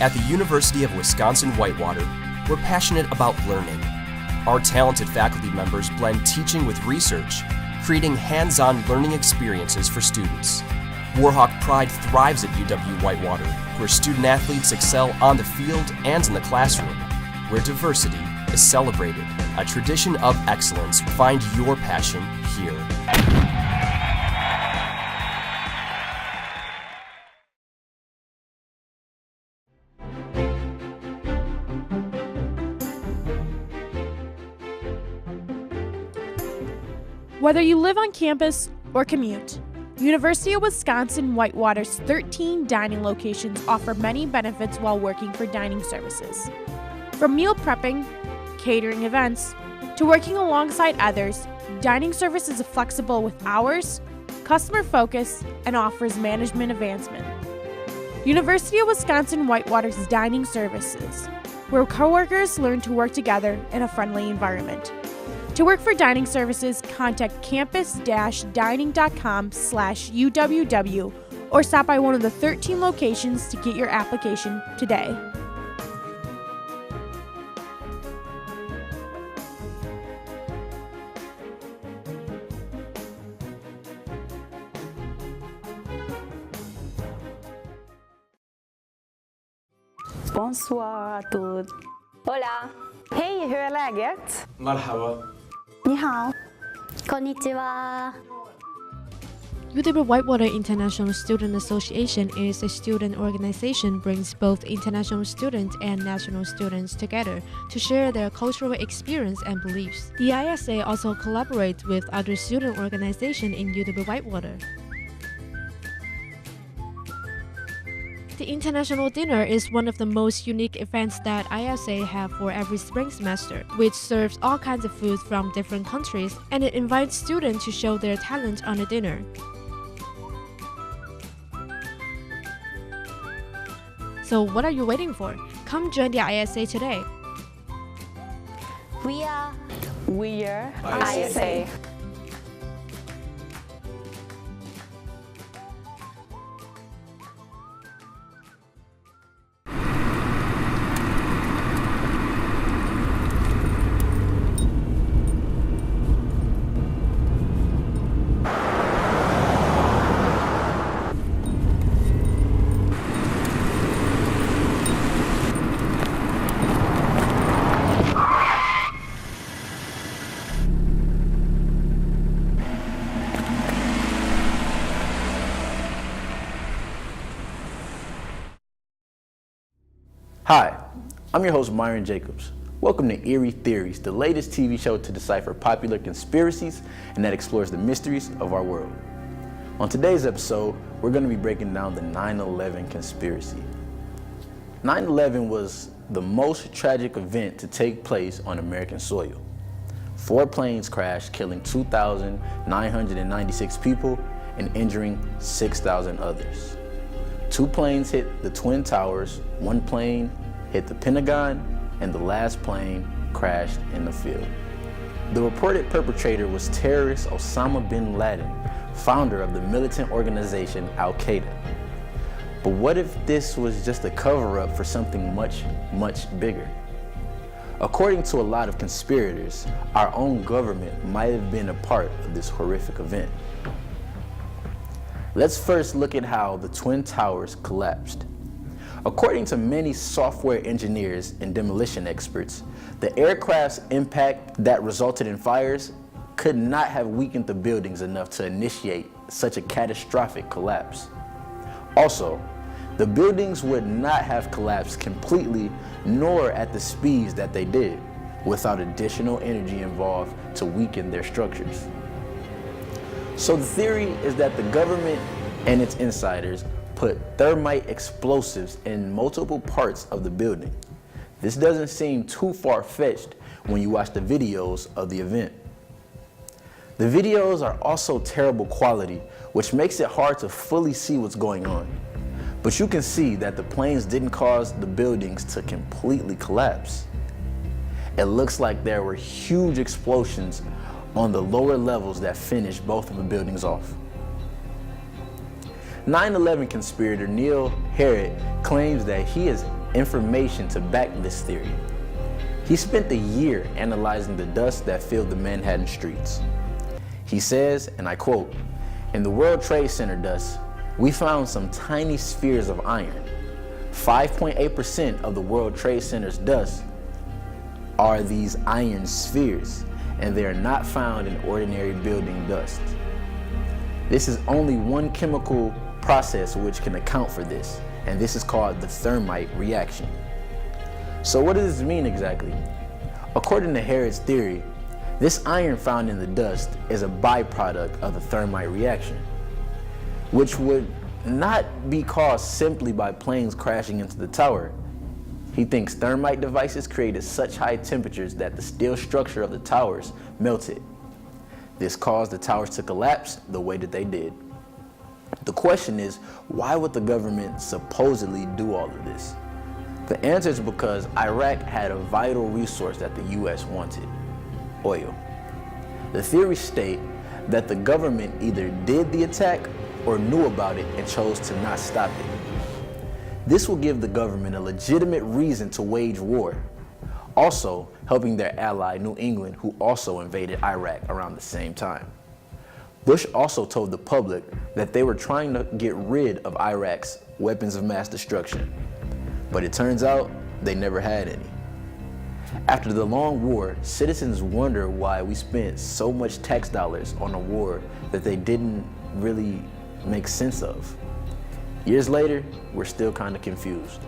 At the University of Wisconsin-Whitewater, we're passionate about learning. Our talented faculty members blend teaching with research, creating hands-on learning experiences for students. Warhawk Pride thrives at UW-Whitewater, where student-athletes excel on the field and in the classroom, where diversity is celebrated. A tradition of excellence. Find your passion here. Whether you live on campus or commute, University of Wisconsin-Whitewater's 13 dining locations offer many benefits while working for dining services. From meal prepping, catering events, to working alongside others, dining service is flexible with hours, customer focus, and offers management advancement. University of Wisconsin-Whitewater's dining services, where coworkers learn to work together in a friendly environment. To work for dining services, contact campus-dining.com/UWW or stop by one of the 13 locations to get your application today. Bonsoir à tous. Hola. Hej, hur är läget? Marhaba. Ni hao. Konnichiwa. UW-Whitewater International Student Association is a student organization brings both international students and national students together to share their cultural experience and beliefs. The ISA also collaborates with other student organizations in UW-Whitewater. The International Dinner is one of the most unique events that ISA have for every spring semester, which serves all kinds of food from different countries, and it invites students to show their talent on a dinner. So what are you waiting for? Come join the ISA today. We are ISA. Hi, I'm your host Myron Jacobs. Welcome to Eerie Theories, the latest TV show to decipher popular conspiracies and that explores the mysteries of our world. On today's episode, we're going to be breaking down the 9/11 conspiracy. 9/11 was the most tragic event to take place on American soil. 4 planes crashed, killing 2,996 people and injuring 6,000 others. 2 planes hit the Twin Towers, 1 plane hit the Pentagon, and the last plane crashed in the field. The reported perpetrator was terrorist Osama bin Laden, founder of the militant organization Al-Qaeda. But what if this was just a cover-up for something much, much bigger? According to a lot of conspirators, our own government might have been a part of this horrific event. Let's first look at how the Twin Towers collapsed. According to many software engineers and demolition experts, the aircraft's impact that resulted in fires could not have weakened the buildings enough to initiate such a catastrophic collapse. Also, the buildings would not have collapsed completely nor at the speeds that they did without additional energy involved to weaken their structures. So the theory is that the government and its insiders put thermite explosives in multiple parts of the building. This doesn't seem too far-fetched when you watch the videos of the event. The videos are also terrible quality, which makes it hard to fully see what's going on. But you can see that the planes didn't cause the buildings to completely collapse. It looks like there were huge explosions on the lower levels that finished both of the buildings off. 9/11 conspirator Neil Harrod claims that he has information to back this theory. He spent a year analyzing the dust that filled the Manhattan streets. He says, and I quote, "In the World Trade Center dust, we found some tiny spheres of iron. 5.8% of the World Trade Center's dust are these iron spheres, and they are not found in ordinary building dust. This is only one chemical process which can account for this, and this is called the thermite reaction." So what does this mean exactly? According to Harrod's theory, this iron found in the dust is a byproduct of the thermite reaction, which would not be caused simply by planes crashing into the tower. He thinks thermite devices created such high temperatures that the steel structure of the towers melted. This caused the towers to collapse the way that they did. The question is, why would the government supposedly do all of this? The answer is because Iraq had a vital resource that the US wanted: oil. The theories state that the government either did the attack or knew about it and chose to not stop it. This will give the government a legitimate reason to wage war, also helping their ally New England, who also invaded Iraq around the same time. Bush also told the public that they were trying to get rid of Iraq's weapons of mass destruction, but it turns out they never had any. After the long war, citizens wonder why we spent so much tax dollars on a war that they didn't really make sense of. Years later, we're still kind of confused.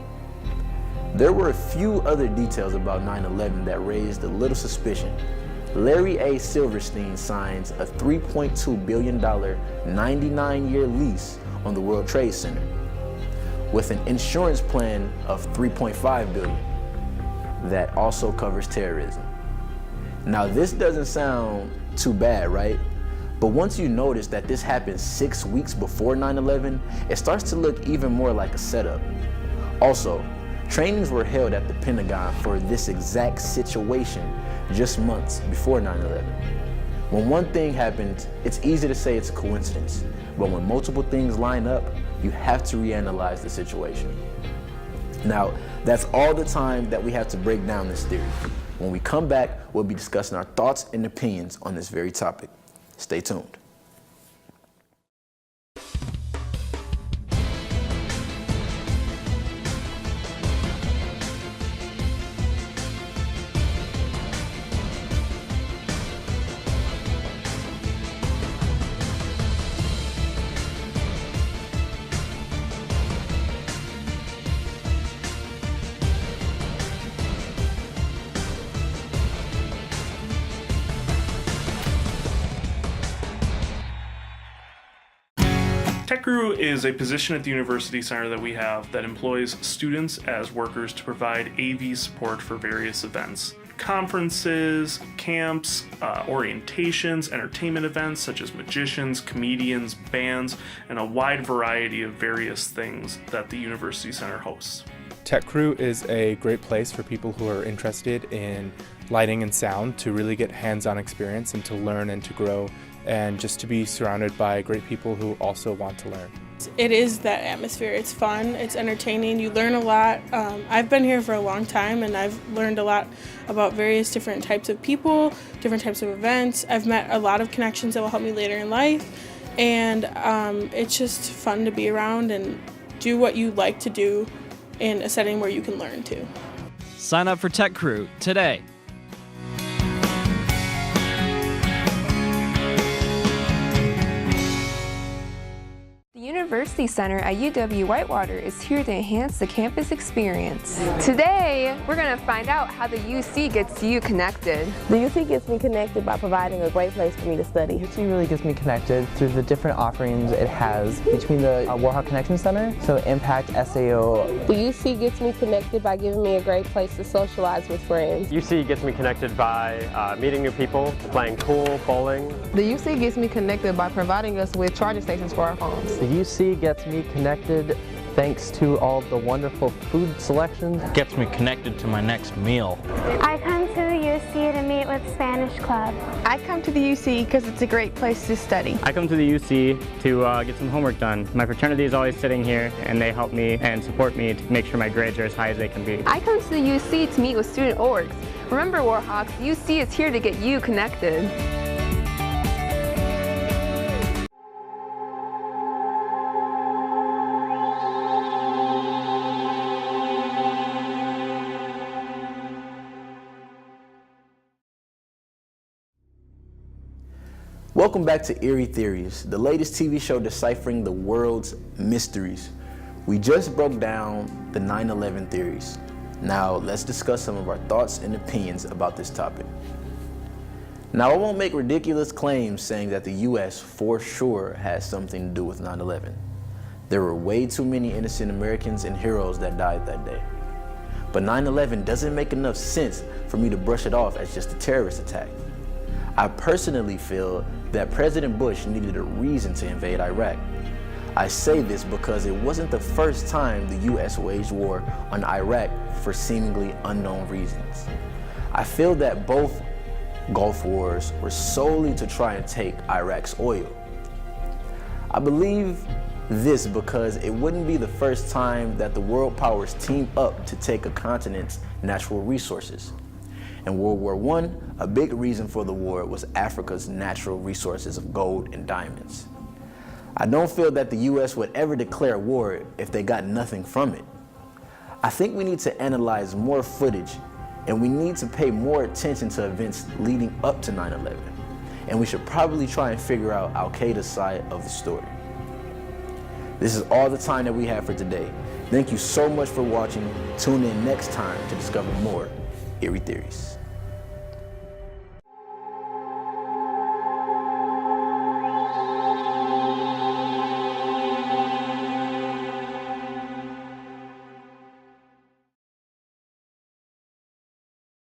There were a few other details about 9/11 that raised a little suspicion. Larry A. Silverstein signs a $3.2 billion 99-year lease on the World Trade Center with an insurance plan of $3.5 billion that also covers terrorism. Now, this doesn't sound too bad, right? But once you notice that this happened 6 weeks before 9/11, it starts to look even more like a setup. Also, trainings were held at the Pentagon for this exact situation just months before 9/11. When one thing happens, it's easy to say it's a coincidence, but when multiple things line up, you have to reanalyze the situation. Now, that's all the time that we have to break down this theory. When we come back, we'll be discussing our thoughts and opinions on this very topic. Stay tuned. Tech Crew is a position at the University Center that we have that employs students as workers to provide AV support for various events. Conferences, camps, orientations, entertainment events such as magicians, comedians, bands, and a wide variety of various things that the University Center hosts. Tech Crew is a great place for people who are interested in lighting and sound to really get hands-on experience and to learn and to grow, and just to be surrounded by great people who also want to learn. It is that atmosphere. It's fun, it's entertaining, you learn a lot. I've been here for a long time and I've learned a lot about various different types of people, different types of events. I've met a lot of connections that will help me later in life, and it's just fun to be around and do what you like to do in a setting where you can learn too. Sign up for Tech Crew today. The University Center at UW-Whitewater is here to enhance the campus experience. Today, we're going to find out how the UC gets you connected. The UC gets me connected by providing a great place for me to study. UC really gets me connected through the different offerings it has between the Warhawk Connection Center, so Impact, SAO. The UC gets me connected by giving me a great place to socialize with friends. UC gets me connected by meeting new people, playing pool, bowling. The UC gets me connected by providing us with charging stations for our phones. The UC gets me connected thanks to all the wonderful food selections. Gets me connected to my next meal. I come to the UC to meet with Spanish Irish Club. I come to the UC because it's a great place to study. I come to the UC to get some homework done. My fraternity is always sitting here and they help me and support me to make sure my grades are as high as they can be. I come to the UC to meet with student orgs. Remember, Warhawks, UC is here to get you connected. Welcome back to Eerie Theories, the latest TV show deciphering the world's mysteries. We just broke down the 9/11 theories. Now let's discuss some of our thoughts and opinions about this topic. Now I won't make ridiculous claims saying that the US for sure has something to do with 9/11. There were way too many innocent Americans and heroes that died that day. But 9/11 doesn't make enough sense for me to brush it off as just a terrorist attack. I personally feel that President Bush needed a reason to invade Iraq. I say this because it wasn't the first time the US waged war on Iraq for seemingly unknown reasons. I feel that both Gulf Wars were solely to try and take Iraq's oil. I believe this because it wouldn't be the first time that the world powers teamed up to take a continent's natural resources. In World War I, a big reason for the war was Africa's natural resources of gold and diamonds. I don't feel that the US would ever declare war if they got nothing from it. I think we need to analyze more footage and we need to pay more attention to events leading up to 9/11. And we should probably try and figure out Al-Qaeda's side of the story. This is all the time that we have for today. Thank you so much for watching. Tune in next time to discover more Eerie Theories.